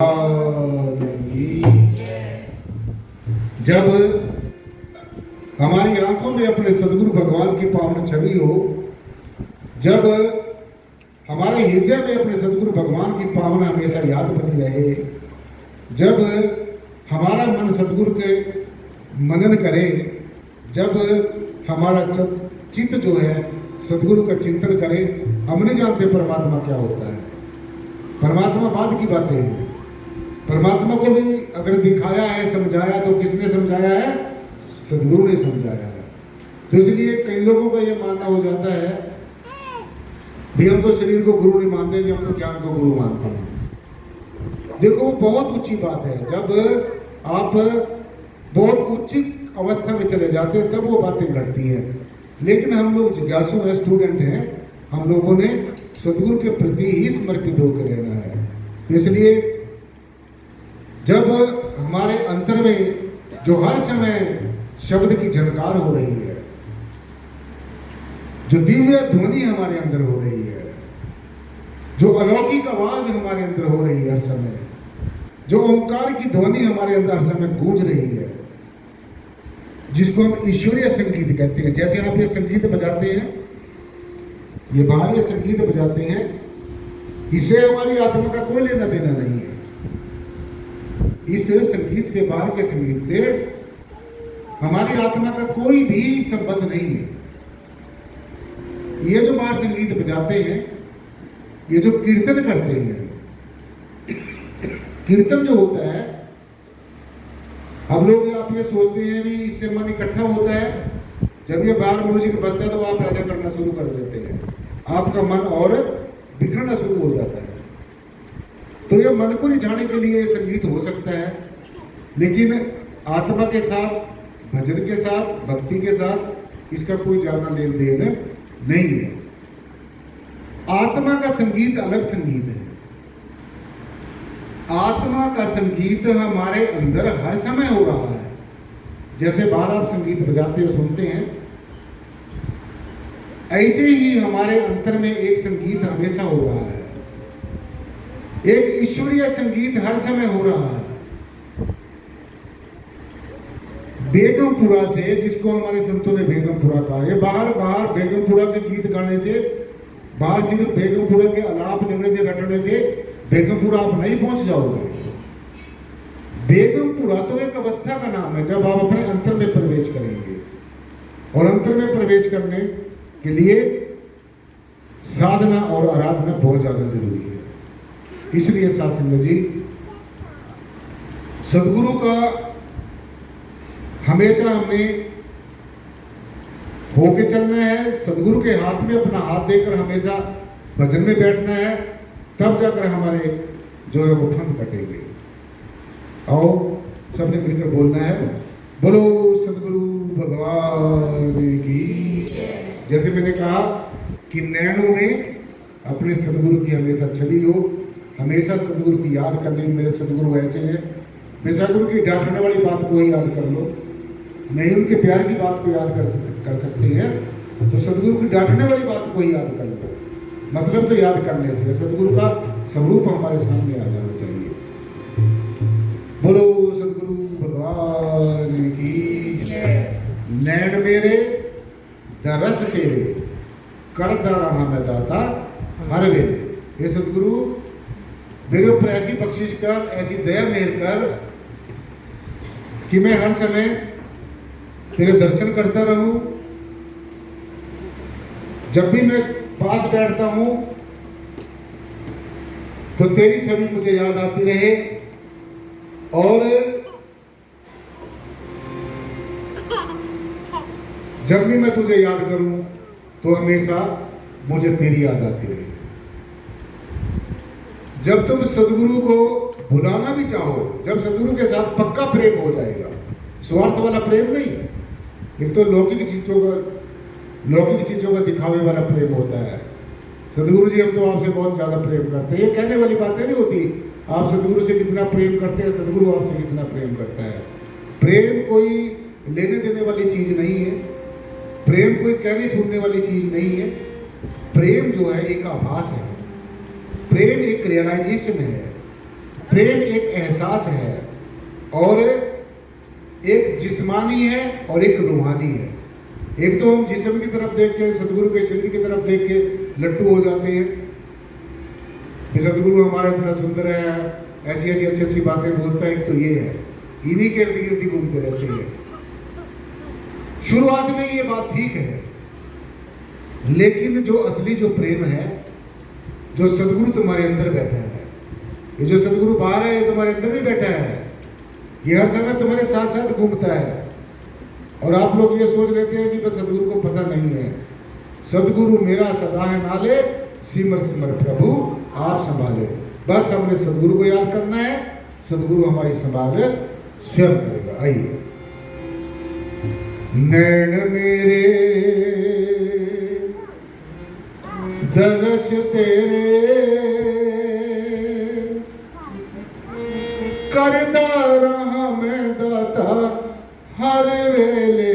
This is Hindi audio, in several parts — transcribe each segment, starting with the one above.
जब हमारी आंखों में अपने सदगुरु भगवान की पावन छवि हो, जब हमारे हृदय में अपने सदगुरु भगवान की पावन हमेशा याद बनी रहे, जब हमारा मन सदगुरु के मनन करे, जब हमारा चित्त जो है सदगुरु का चिंतन करे, हम नहीं जानते परमात्मा क्या होता है। परमात्मा बाद की बातें हैं। परमात्मा को भी अगर दिखाया है, समझाया, तो किसने समझाया है? सदगुरु ने समझाया है। तो इसलिए कई लोगों का यह मानना हो जाता है भी हम तो शरीर को गुरु नहीं मानते, हम तो ज्ञान को गुरु मानते हैं। देखो, बहुत ऊंची बात है। जब आप बहुत उच्च अवस्था में चले जाते हैं तब वो बातें घटती हैं। लेकिन हम लोग जिज्ञासु हैं, स्टूडेंट हैं, हम लोगों ने सदगुरु के प्रति ही समर्पित होकर रहना है। इसलिए जब हमारे अंतर में जो हर समय शब्द की झनकार हो रही है, जो दिव्य ध्वनि हमारे अंदर हो रही है, जो अलौकिक आवाज हमारे अंदर हो रही है हर समय, जो ओंकार की ध्वनि हमारे अंदर हर समय गूंज रही है, जिसको हम ईश्वरीय संगीत कहते हैं। जैसे आप ये संगीत बजाते हैं, ये बाहरी संगीत बजाते हैं, इसे हमारी आत्मा का कोई लेना देना नहीं है। इस संगीत से, बाहर के संगीत से हमारी आत्मा का कोई भी संबंध नहीं है। ये जो बाहर संगीत बजाते हैं, ये जो कीर्तन करते हैं, कीर्तन जो होता है, हम लोग आप ये सोचते हैं भी इससे मन इकट्ठा होता है। जब ये बाहर म्यूजिक बजता है तो आप ऐसा करना शुरू कर देते हैं, आपका मन और बिखरना शुरू हो जाता है। तो ये मन को रिझाने के लिए संगीत हो सकता है, लेकिन आत्मा के साथ, भजन के साथ, भक्ति के साथ इसका कोई ज्यादा लेन देन नहीं है। आत्मा का संगीत अलग संगीत है। आत्मा का संगीत हमारे अंदर हर समय हो रहा है। जैसे बाहर आप संगीत बजाते हो, सुनते हैं, ऐसे ही हमारे अंतर में एक संगीत हमेशा हो रहा है। एक ईश्वरीय संगीत हर समय हो रहा है। बेगमपुरा से, जिसको हमारे संतों ने बेगमपुरा कहा, ये बाहर बेगमपुरा के गीत गाने से, बाहर सिर्फ बेगमपुरा के आलाप लेने से, रटने से बेगमपुरा आप नहीं पहुंच जाओगे। बेगमपुरा तो एक अवस्था का नाम है जब आप अपने अंतर में प्रवेश करेंगे, और अंतर में प्रवेश करने के लिए साधना और आराधना बहुत ज्यादा जरूरी है। इसलिए साथ संगत जी, सदगुरु का हमेशा हमने होके चलना है। सदगुरु के हाथ में अपना हाथ देकर हमेशा भजन में बैठना है, तब जाकर हमारे जो है वो फंद कटेंगे। आओ सबने मिलकर बोलना है, बोलो सदगुरु भगवान की। जैसे मैंने कहा कि नैनों में अपने सदगुरु की हमेशा छवि हो, हमेशा सदगुरु की याद करने में। मेरे सदगुरु ऐसे हैं, बेशक उनकी डांटने वाली बात को ही याद कर लो, नहीं उनके प्यार की बात को याद कर सकते हैं, तो सदगुरु की डांटने वाली बात को ही याद कर लो। मतलब तो याद करने से सदगुरु का स्वरूप हमारे सामने आ जाना चाहिए। बोलो सदगुरु भगवान की। नैन मेरे दरस तेरे, करता रहा मैं दाता हर वेले। हे सदगुरु, मेरे ऊपर ऐसी बख्शिश कर, ऐसी दया मेहर कर कि मैं हर समय तेरे दर्शन करता रहूं। जब भी मैं पास बैठता हूं तो तेरी छवि मुझे याद आती रहे, और जब भी मैं तुझे याद करूं तो हमेशा मुझे तेरी याद आती रहे। जब तुम सदगुरु को भुलाना भी चाहो, जब सदगुरु के साथ पक्का प्रेम हो जाएगा, स्वार्थ वाला प्रेम नहीं, एक तो लौकिक चीजों का दिखावे वाला प्रेम होता है। सदगुरु जी, हम तो आपसे बहुत ज्यादा प्रेम करते हैं, ये कहने वाली बातें नहीं होती। आप सदगुरु से कितना प्रेम करते हैं, सदगुरु आपसे कितना प्रेम करता है। प्रेम कोई लेने देने वाली चीज नहीं है, प्रेम कोई कहने सुनने वाली चीज नहीं है। प्रेम जो है एक आभास है, प्रेम एक रियलाइजेशन है। प्रेम एक एहसास है और एक जिस्मानी है और एक रूहानी है। एक तो हम जिस्म की तरफ देख के, सदगुरु के शरीर की तरफ देख के लट्टू हो जाते हैं कि सदगुरु हमारा इतना सुंदर है, ऐसी ऐसी अच्छी अच्छी बातें बोलता है, तो ये है, इन्हीं के इर्द गिर्द ही घूमते रहते हैं। शुरुआत में ये बात ठीक है, लेकिन जो असली जो प्रेम है, जो सदगुरु तुम्हारे अंदर बैठा है, ये जो सदगुरु बाहर है, ये तुम्हारे अंदर भी बैठा है, ये हर समय तुम्हारे साथ साथ घूमता है। और आप लोग ये सोच लेते हैं कि बस सदगुरु को पता नहीं है। सदगुरु मेरा सदा है नाले, सिमर सिमर प्रभु आप संभाले। बस हमने सदगुरु को याद करना है, सदगुरु हमारी संभाल स्वयं करेगा। आइए। नैन मेरे दर्श तेरे करदा रहा मैं दाता हर वेले।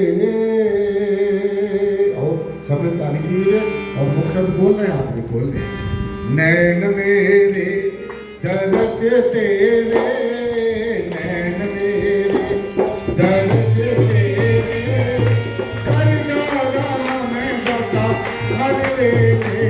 और सबने ताली चाहिए और मुख शब्द बोल रहे हैं, आप भी बोल रहे हैं। नैन मेरे दर्श तेरे, नैन मेरे दर्श तेरे करदा रहा मैं दाता हर वेले।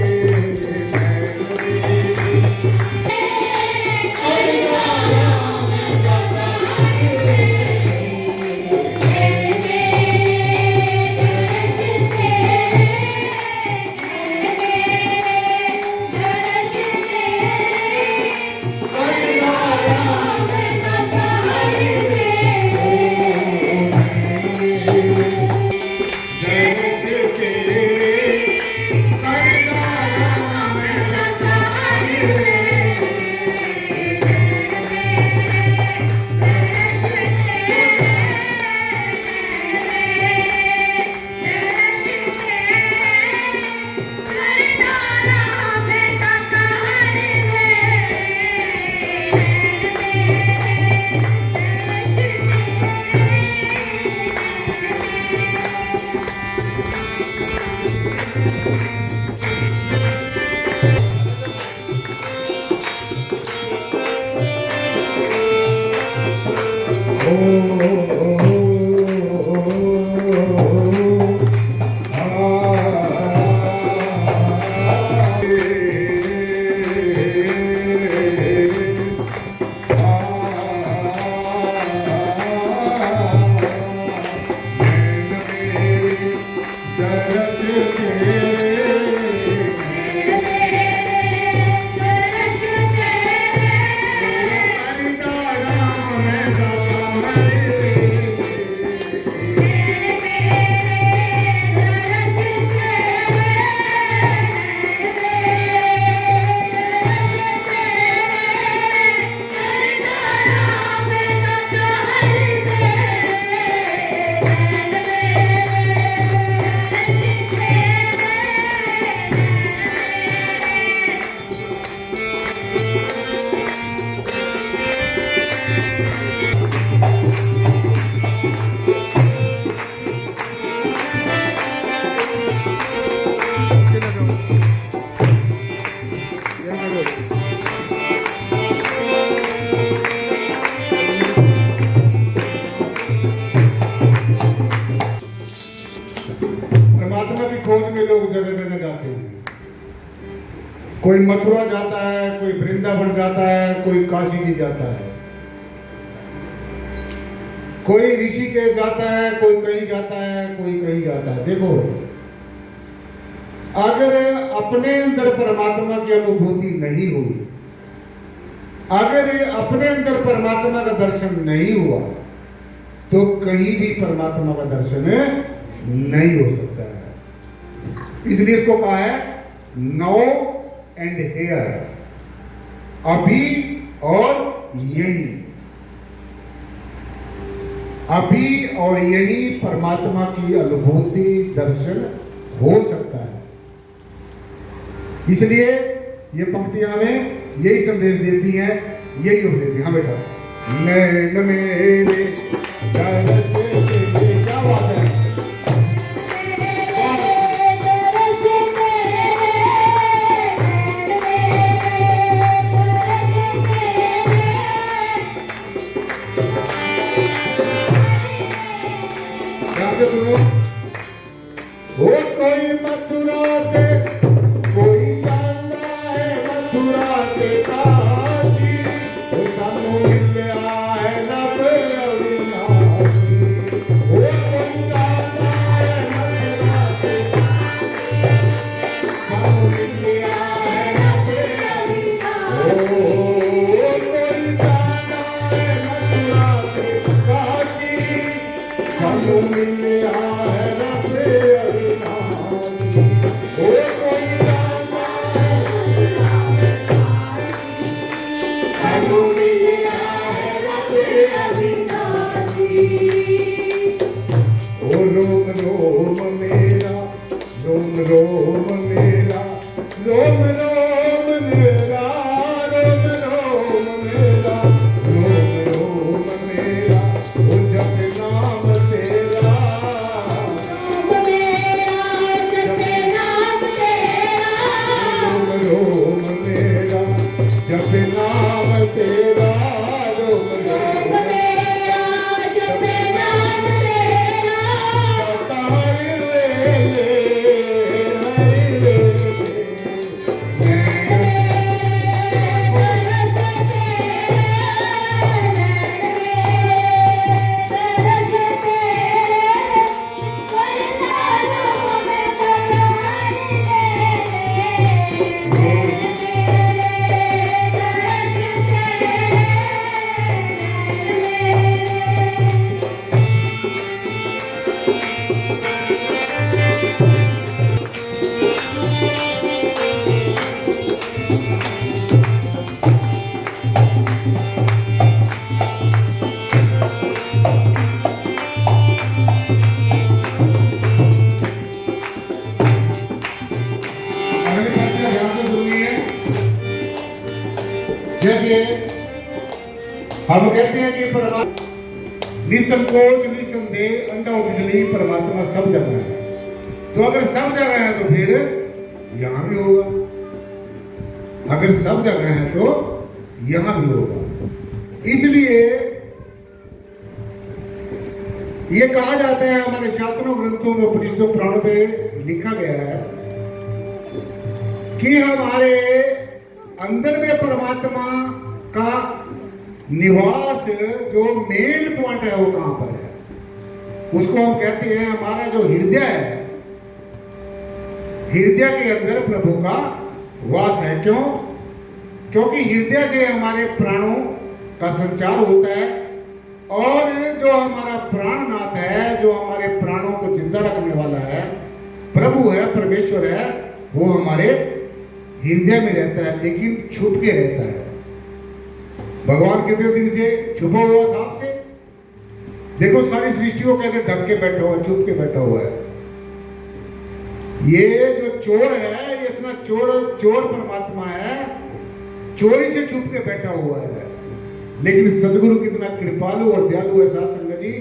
परमात्मा की खोज में लोग जगह जगह जाते हैं। कोई मथुरा जाता है, कोई वृंदावन जाता है, कोई काशी जी जाता है, कोई ऋषिकेश जाता है, कोई कहीं जाता है, कोई कहीं जाता है। देखो, अगर अपने अंदर परमात्मा की अनुभूति नहीं हुई, अगर अपने अंदर परमात्मा का दर्शन नहीं हुआ, तो कहीं भी परमात्मा का दर्शन नहीं हो सकता है। इसलिए इसको कहा है नाउ एंड हियर, अभी और यही। अभी और यही परमात्मा की अनुभूति दर्शन हो सकता है। इसलिए ये पंक्तियां हमें यही संदेश देती हैं, यही उपदेश देती हैं। हाँ बेटा, नैन मेरे दर्श तेरे, क्या बात है। वो कोई मथुरा के कोई जाना है मथुरा के काशी वो सानू मिलया है नभ अविनाशी वो कोई जाना है मथुरा के सानू मिलया है नभ अविनाशी ओ कोई जाना है मथुरा के काशी सानू मिलया है नभ रोम रोम मेरा रोम रोम मेरा रोम रोम मेरा रोम रोम मेरा रोम रोम मेरा ओ जप नाम तेरा रोम मेरा जप नाम तेरा रोम रोम मेरा जप नाम तेरा रोम रोम मेरा जप नाम तेरा जैसे हम कहते हैं कि परमात्मा निसंकोच निसंदेह अंडा बिजली परमात्मा सब जगह है। तो अगर सब जगह है तो फिर यहां भी होगा, अगर सब जगह है तो यहां भी होगा। इसलिए ये कहा जाता है हमारे शास्त्रों ग्रंथों में उपनिषदों पुराणों में लिखा गया है कि हमारे अंदर में परमात्मा का निवास जो मेन पॉइंट है वो कहां पर है, उसको हम कहते हैं हमारा जो हृदय है, हृदय के अंदर प्रभु का वास है। क्यों? क्योंकि हृदय से हमारे प्राणों का संचार होता है और जो हमारा प्राणनाथ है, जो हमारे प्राणों को जिंदा रखने वाला है, प्रभु है, परमेश्वर है, वो हमारे हृदय में रहता है, लेकिन छुप के रहता है। भगवान कितने दिन से छुपा हुआ था आपसे? देखो सारी सृष्टि को कैसे ढक के बैठा हुआ, छुप के बैठा हुआ है। ये जो चोर है, ये इतना चोर परमात्मा है, चोरी से छुप के बैठा हुआ है। लेकिन सदगुरु कितना कृपालु और दयालु है साथ संगत जी,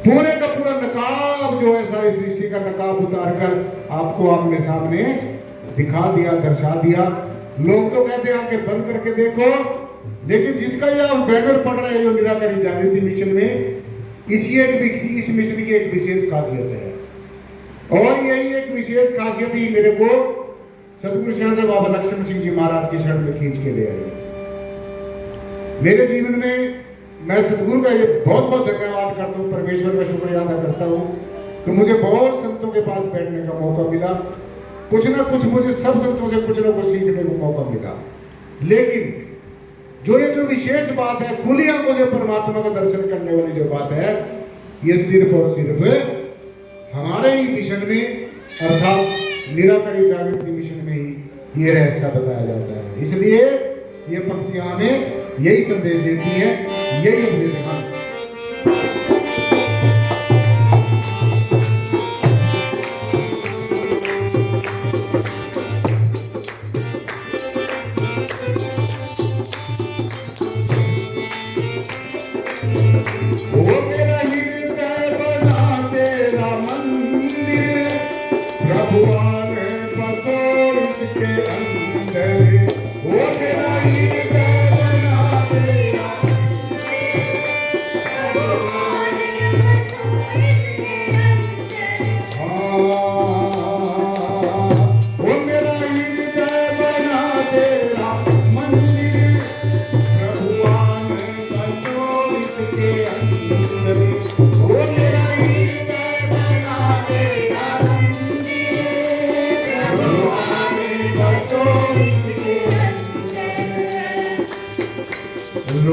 पूरे का पूरा नकाब जो है, सारी सृष्टि का नकाब उतार कर आपको अपने सामने दिखा दिया, दर्शा दिया। लोग तो कहते हैं आंखें बंद करके देखो, लेकिन जिसका ये आप बैनर पढ़ रहे हो निराकरण जागृति मिशन में, इस मिशन की एक विशेष खासियत है। और यही एक विशेष खासियत ही मेरे को सतगुरु श्याम से बाबा लक्ष्मण सिंह जी महाराज के शरण में खींच के ले आई। मेरे जीवन में मैं सतगुरु का ये बहुत बहुत धन्यवाद करता हूँ, परमेश्वर का शुक्रिया अदा करता हूँ कि मुझे बहुत संतों के पास बैठने का मौका मिला। कुछ ना कुछ मुझे सब संतों से कुछ ना कुछ सीखने को मौका मिला। लेकिन जो ये जो विशेष बात है, खुली आंखों से परमात्मा का दर्शन करने वाली जो बात है, ये सिर्फ और सिर्फ हमारे ही मिशन में अर्थात निराकरण जागृति मिशन में ही ये रहस्य बताया जाता है। इसलिए ये पंक्तियां हमें यही संदेश देती है, यही उपदेश है।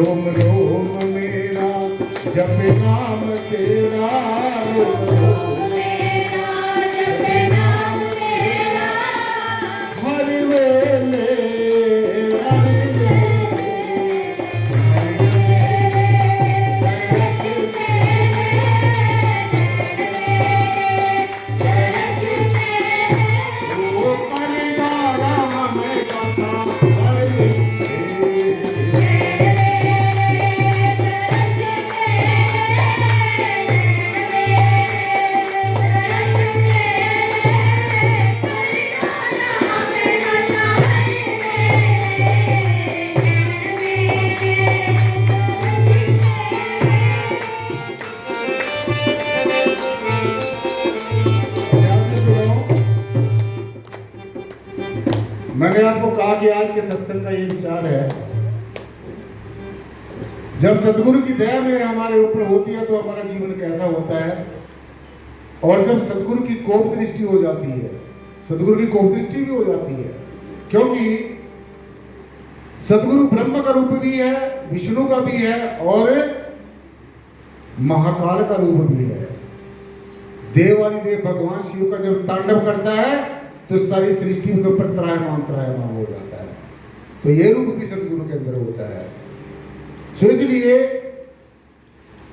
रोम रोम मेरा जप नाम तेरा, रोम रोम मेरा जप नाम तेरा, हरि वेले हरि ओ परिवारा में कथा हरि मैंने आपको कहा कि आज के सत्संग का ये विचार है, जब सदगुरु की दया मेहर हमारे ऊपर होती है तो हमारा जीवन कैसा होता है, और जब सदगुरु की कोप दृष्टि हो जाती है, सदगुरु की कोप दृष्टि भी हो जाती है, क्योंकि सदगुरु ब्रह्म का रूप भी है, विष्णु का भी है और महाकाल का रूप भी है। देवादिदेव भगवान शिव का जब तांडव करता है तो सारी सृष्टि के ऊपर त्रायमाम हो जाता है। तो ये रूप भी सदगुरु के अंदर होता है। तो इसलिए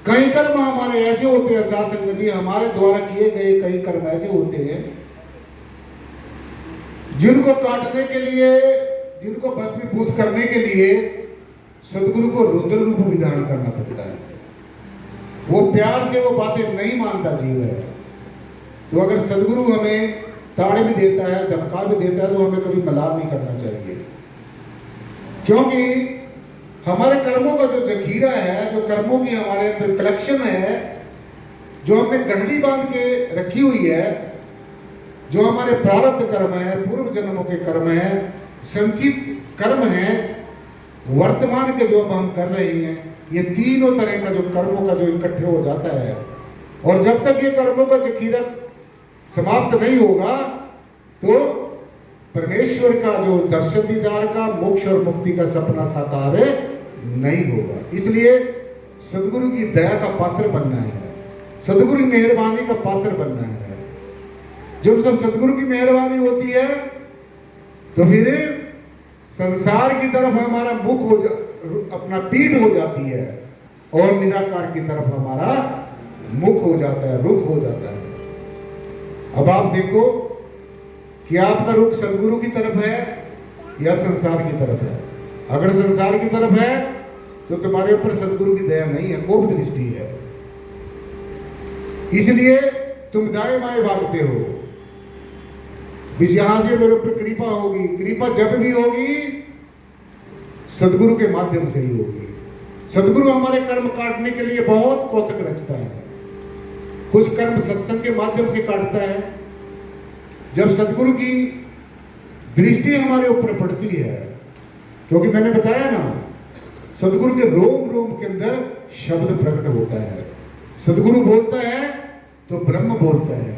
कई कर्म हमारे ऐसे होते हैं, साध संगत जी, हमारे द्वारा किए गए कई कर्म ऐसे होते हैं जिनको काटने के लिए, जिनको भस्मीभूत करने के लिए सदगुरु को रुद्र रूप विधान करना पड़ता है। वो प्यार से वो बातें नहीं मानता जीव है। तो अगर सदगुरु हमें ताड़ भी देता है, धमका भी देता है, तो हमें कभी मलाल नहीं करना चाहिए, क्योंकि हमारे कर्मों का जो जखीरा है, जो कर्मों की हमारे अंदर कलेक्शन है, जो हमने गंढी बांध के रखी हुई है, जो हमारे प्रारब्ध कर्म है, पूर्व जन्मों के कर्म है, संचित कर्म है, वर्तमान के जो अब हम कर रहे हैं, ये तीनों तरह का जो कर्मों का जो इकट्ठे हो जाता है, और जब तक ये कर्मों का जखीरा समाप्त नहीं होगा तो परमेश्वर का जो दर्शन दीदार का, मोक्ष और मुक्ति का सपना साकार नहीं होगा। इसलिए सदगुरु की दया का पात्र बनना है, सदगुरु की मेहरबानी का पात्र बनना है। जब सब सदगुरु की मेहरबानी होती है तो फिर संसार की तरफ हमारा मुख हो अपना पीठ हो जाती है, और निराकार की तरफ हमारा मुख हो जाता है, रुख हो जाता है। अब आप देखो कि आपका रुख सदगुरु की तरफ है या संसार की तरफ है। अगर संसार की तरफ है तो तुम्हारे ऊपर सदगुरु की दया नहीं है, कोप दृष्टि है। इसलिए तुम दाएं बाएं भागते हो, इस यहां से मेरे ऊपर कृपा होगी। कृपा जब भी होगी सदगुरु के माध्यम से ही होगी। सदगुरु हमारे कर्म काटने के लिए बहुत कौतक रचता है। कुछ कर्म सत्संग के माध्यम से काटता है। जब सदगुरु की दृष्टि हमारे ऊपर पड़ती है, क्योंकि मैंने बताया ना, सदगुरु के रोम रोम के अंदर शब्द प्रकट होता है। सदगुरु बोलता है तो ब्रह्म बोलता है।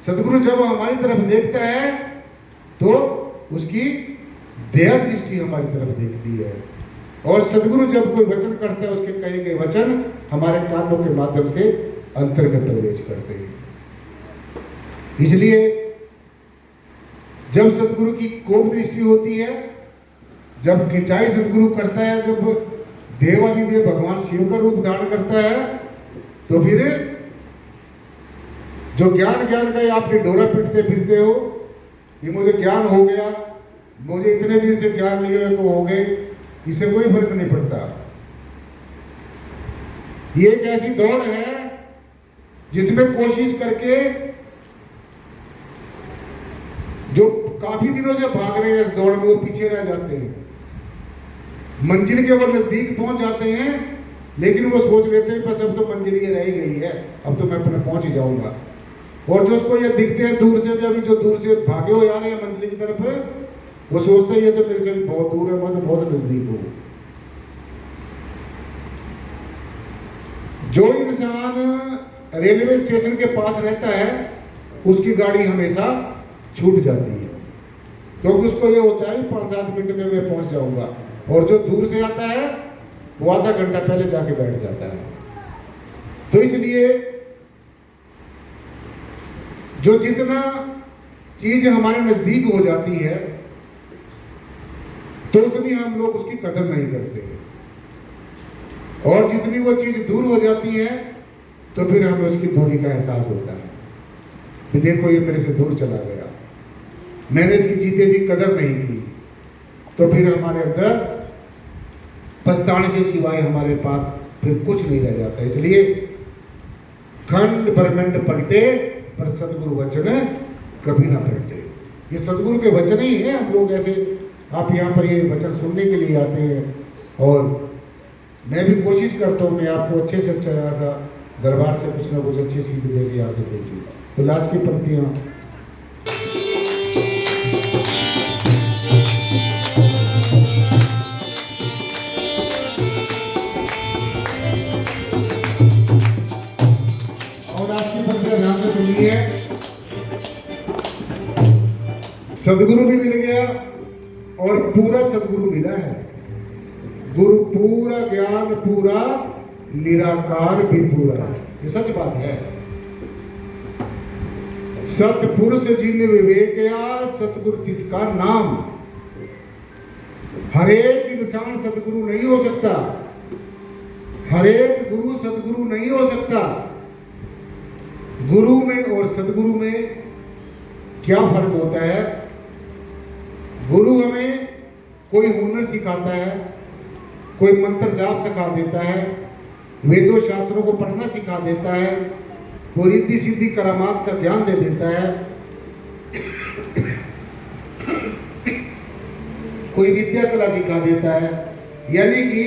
सदगुरु जब हमारी तरफ देखता है तो उसकी दया दृष्टि हमारी तरफ देखती है, और सदगुरु जब कोई वचन करता है उसके कहे गए वचन हमारे कानों के माध्यम से अंतर्गत प्रवेश करते हैं। इसलिए जब सदगुरु की कोप दृष्टि होती है, जब खिंचाई सदगुरु करता है, जब देवादिदेव भगवान शिव का रूप धारण करता है, तो फिर जो ज्ञान का आपके डोरा पिटते फिरते हो, ये मुझे ज्ञान हो गया, मुझे इतने दिन से ज्ञान लिए तो हो गए, इससे कोई फर्क नहीं पड़ता। ये एक ऐसी दौड़ है जिसमें कोशिश करके जो काफी दिनों से भाग रहे हैं इस दौड़ में, वो पीछे रह जाते हैं। मंजिल के वो नजदीक पहुंच जाते हैं, लेकिन वो सोच लेते हैं बस अब तो मंजिल ये रह गई है, अब तो मैं अपने पहुंच ही जाऊंगा। और जो उसको ये दिखते हैं दूर से भी, अभी जो दूर से भागे हो जा रहे हैं मंजिल की तरफ, वो सोचते हैं ये तो मेरे से भी बहुत दूर है, मैं तो बहुत नजदीक हूं। जो इंसान रेलवे स्टेशन के पास रहता है उसकी गाड़ी हमेशा छूट जाती है, क्योंकि उसको ये होता है 5-7 मिनट में मैं पहुंच जाऊंगा। और जो दूर से आता है वो आधा घंटा पहले जाके बैठ जाता है। तो इसलिए जो जितना चीज हमारे नजदीक हो जाती है तो उतनी हम लोग उसकी कदर नहीं करते, और जितनी वो चीज दूर हो जाती है तो फिर हमें उसकी दूरी का एहसास होता है कि देखो ये मेरे से दूर चला गया, मैंने इसकी जीते सी कदर नहीं की। तो फिर हमारे अंदर पछताने से सिवाय हमारे पास फिर कुछ नहीं रह जाता। इसलिए खंड ब्रह्मंड पलटे पर सदगुरु वचन कभी ना पलटे। ये सदगुरु के वचन ही है। हम लोग ऐसे आप यहाँ पर ये वचन सुनने के लिए आते हैं, और मैं भी कोशिश करता हूँ मैं आपको अच्छे से अच्छा ऐसा दरबार से कुछ ना कुछ अच्छी सीख दे के यहाँ से भेजूँ। तो लास्ट की पंक्तियाँ ध्यान से सुनिए। सदगुरु भी मिल गया और पूरा सदगुरु मिला है। गुरु पूरा, ज्ञान पूरा, निराकार भी पूरा है। ये सच बात है। सतपुरुष जिन विवेकया सतगुरु किसका नाम। हर एक इंसान सदगुरु नहीं हो सकता, हर एक गुरु सदगुरु नहीं हो सकता। गुरु में और सदगुरु में क्या फर्क होता है? गुरु हमें कोई हुनर सिखाता है, कोई मंत्र जाप सिखा देता है, वेदों शास्त्रों को पढ़ना सिखा देता है, कोई रिद्धि सिद्धि करामात का ज्ञान दे देता है, कोई विद्या कला सिखा देता है। यानी कि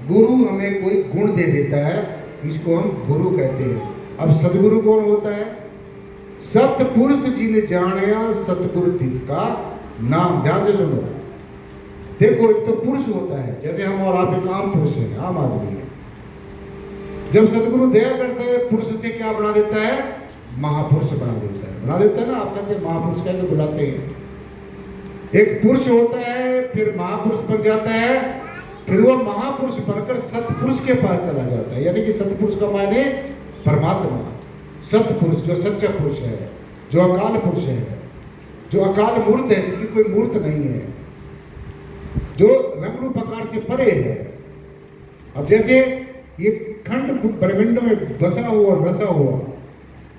गुरु हमें कोई गुण दे देता है, इसको हम गुरु कहते हैं। अब सदगुरु कौन होता है? सतपुरुष जिन जानिया सतगुरु तिसका नाम। ध्यान से सुनो। देखो एक तो पुरुष होता है, जैसे हम और आप एक आम पुरुष है, आम आदमी है। जब सदगुरु दया करता है पुरुष से क्या बना देता है? महापुरुष बना देता है। बना देता है ना, आप कहते हैं महापुरुष कहकर बुलाते हैं। एक पुरुष होता है, फिर महापुरुष बन जाता है, फिर वो महापुरुष बनकर सतपुरुष के पास चला जाता है। यानी कि सतपुरुष का मायने परमात्मा। सतपुरुष जो सच्चा पुरुष है, जो अकाल पुरुष है, जो अकाल मूर्त है, जिसकी कोई मूर्त नहीं है, जो रंग रूप आकार से परे है। अब जैसे ये खंड ब्रह्मांड में बसा हुआ और बसा हुआ,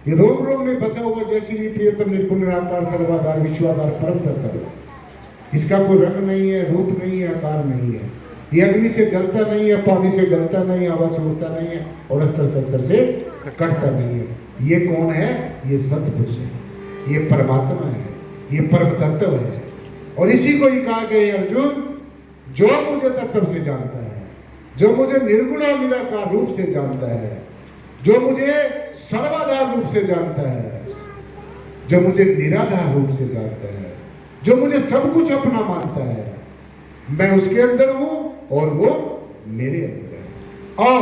ये रोम रोम में बसा हुआ, जैसी प्रियतम निर्गुण निराकार सर्वाधार विश्वाधार परम तत्व। इसका कोई रंग नहीं है, रूप नहीं है, आकार नहीं है। ये अग्नि से जलता नहीं है, पानी से गलता नहीं है, हवा से उड़ता नहीं है, और अस्त्र शस्त्र से कटता नहीं है। ये कौन है? ये सतपुरुष है, ये परमात्मा है, ये परम तत्व है। और इसी को ही कहा गया अर्जुन, जो मुझे तत्व से जानता है, जो मुझे निर्गुण और निराकार रूप से जानता है, जो मुझे सर्वाधार रूप से जानता है, जो मुझे निराधार रूप से जानता है, जो मुझे सब कुछ अपना मानता है, मैं उसके अंदर हूं और वो मेरे अंदर है। और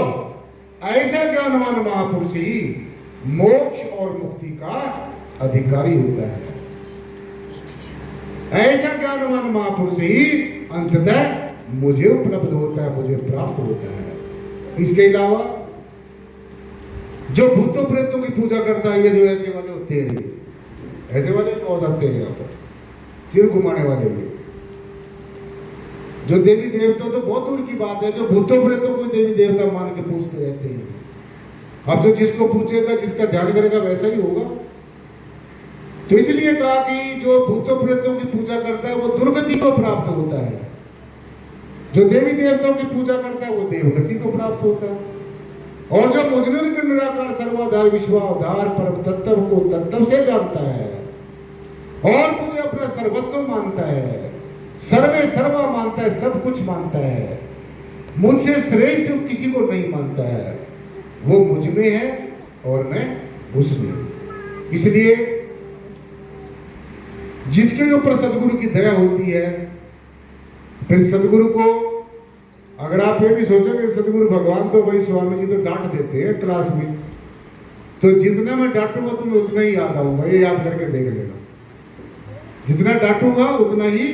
ऐसा ज्ञानवान महापुरुष ही मोक्ष और मुक्ति का अधिकारी होता है। ऐसा ज्ञानवान महापुरुष ही अंततः मुझे उपलब्ध होता है, मुझे प्राप्त होता है। इसके अलावा जो भूतों प्रेतों की पूजा करता है, ये जो ऐसे वाले होते हैं, ऐसे वाले कौन होते हैं? यहाँ पर सिर घुमाने वाले। ये जो देवी देवता तो बहुत दूर की बात है, जो भूतों प्रेतों को देवी देवता मान के पूछते रहते हैं। अब जो जिसको पूछेगा, जिसका ध्यान करेगा, वैसा ही होगा। तो इसलिए कहा कि जो भूतों प्रेतों की पूजा करता है वो दुर्गति को प्राप्त होता है, जो देवी देवताओं की पूजा करता है वो देवगति को प्राप्त होता है, और जो मुझ निर्गुण निराकार सर्वाधार विश्वाधार परम तत्व को तत्व से जानता है और मुझे अपना सर्वस्व मानता है, सर्वे सर्वा मानता है, सब कुछ मानता है, मुझसे श्रेष्ठ किसी को नहीं मानता है, वो मुझ में है और मैं उसमें। इसलिए जिसके ऊपर सदगुरु की दया होती है, फिर सदगुरु को, अगर आप ये भी सोचोगे सदगुरु भगवान तो भाई स्वामी जी तो डांट देते हैं क्लास में, तो जितना मैं डांटूंगा तुम्हें उतना ही याद आऊंगा। ये याद करके देख लेना, जितना डांटूंगा उतना ही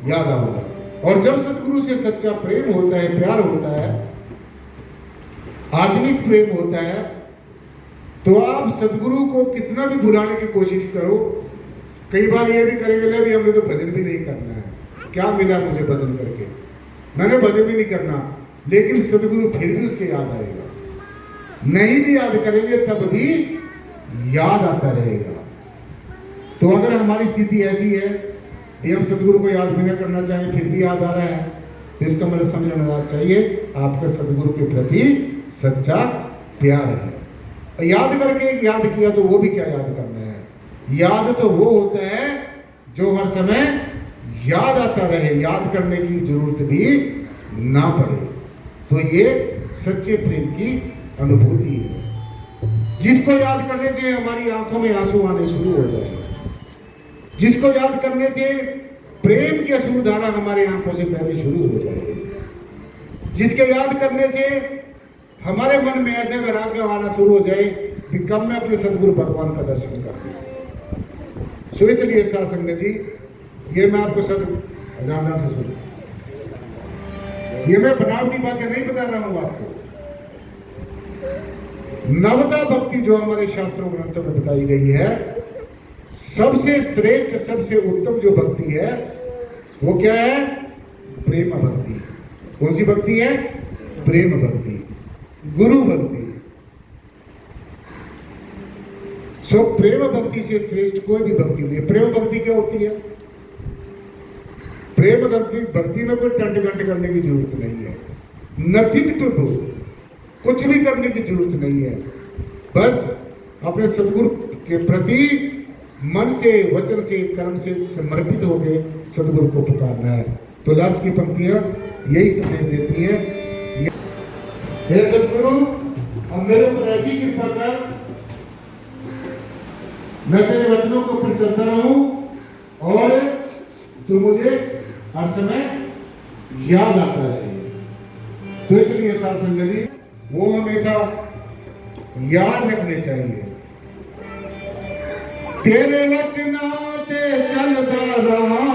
याद आऊंगा। और जब सदगुरु से सच्चा प्रेम होता है, प्यार होता है, आत्मिक प्रेम होता है, तो आप सदगुरु को कितना भी बुलाने की कोशिश करो, कई बार ये भी करेंगे ले भी हमने तो भजन भी नहीं करना है, क्या मिला मुझे भजन करके, मैंने भजन भी नहीं करना, लेकिन सदगुरु फिर भी उसके याद आएगा। नहीं भी याद करेंगे तब भी याद आता रहेगा। तो अगर हमारी स्थिति ऐसी है कि हम सदगुरु को याद भी न करना चाहें फिर भी याद आ रहा है, तो इसका मतलब समझना चाहिए आपका सदगुरु के प्रति सच्चा प्यार है। याद करके एक याद किया तो वो भी क्या याद करना है, याद तो वो होता है जो हर समय याद आता रहे, याद करने की जरूरत भी ना पड़े। तो ये सच्चे प्रेम की अनुभूति है। जिसको याद करने से हमारी आंखों में आंसू आने शुरू हो जाएंगे, जिसको याद करने से प्रेम की अश्रुधारा हमारे आंखों से बहनी शुरू हो जाएगी, जिसके याद करने से हमारे मन में ऐसे वैराग्य आना शुरू हो जाए कि कब मैं अपने सदगुरु भगवान का दर्शन कर लूं। सुनिए चलिए साथ संगत जी, ये मैं आपको सच जानना से सुन, ये मैं बनावटी बातें नहीं बता रहा हूं आपको। नवदा भक्ति जो हमारे शास्त्रों ग्रंथों में बताई गई है, सबसे श्रेष्ठ सबसे उत्तम जो भक्ति है वो क्या है, प्रेम भक्ति। कौन सी भक्ति है, प्रेम भक्ति, गुरु भक्ति। सो प्रेम भक्ति से श्रेष्ठ कोई भी भक्ति नहीं। प्रेम भक्ति क्या होती है, प्रेम भक्ति में कोई टंट घंट करने की जरूरत नहीं है, नथिंग टू डू, कुछ भी करने की जरूरत नहीं है, बस अपने सदगुरु के प्रति मन से, वचन से, कर्म से समर्पित होकर सदगुरु को पुकारना है। तो लास्ट की पंक्तियां यही संदेश देती है, हे सदगुरु अब मेरे ऊपर ऐसी कृपा कर, मैं तेरे वचनों के ऊपर चलता रहूं और तू मुझे हर समय याद आता रहे। तो इसलिए साथ संगत जी वो हमेशा याद रखने चाहिए। तेरे वचना ते चलदा रहा,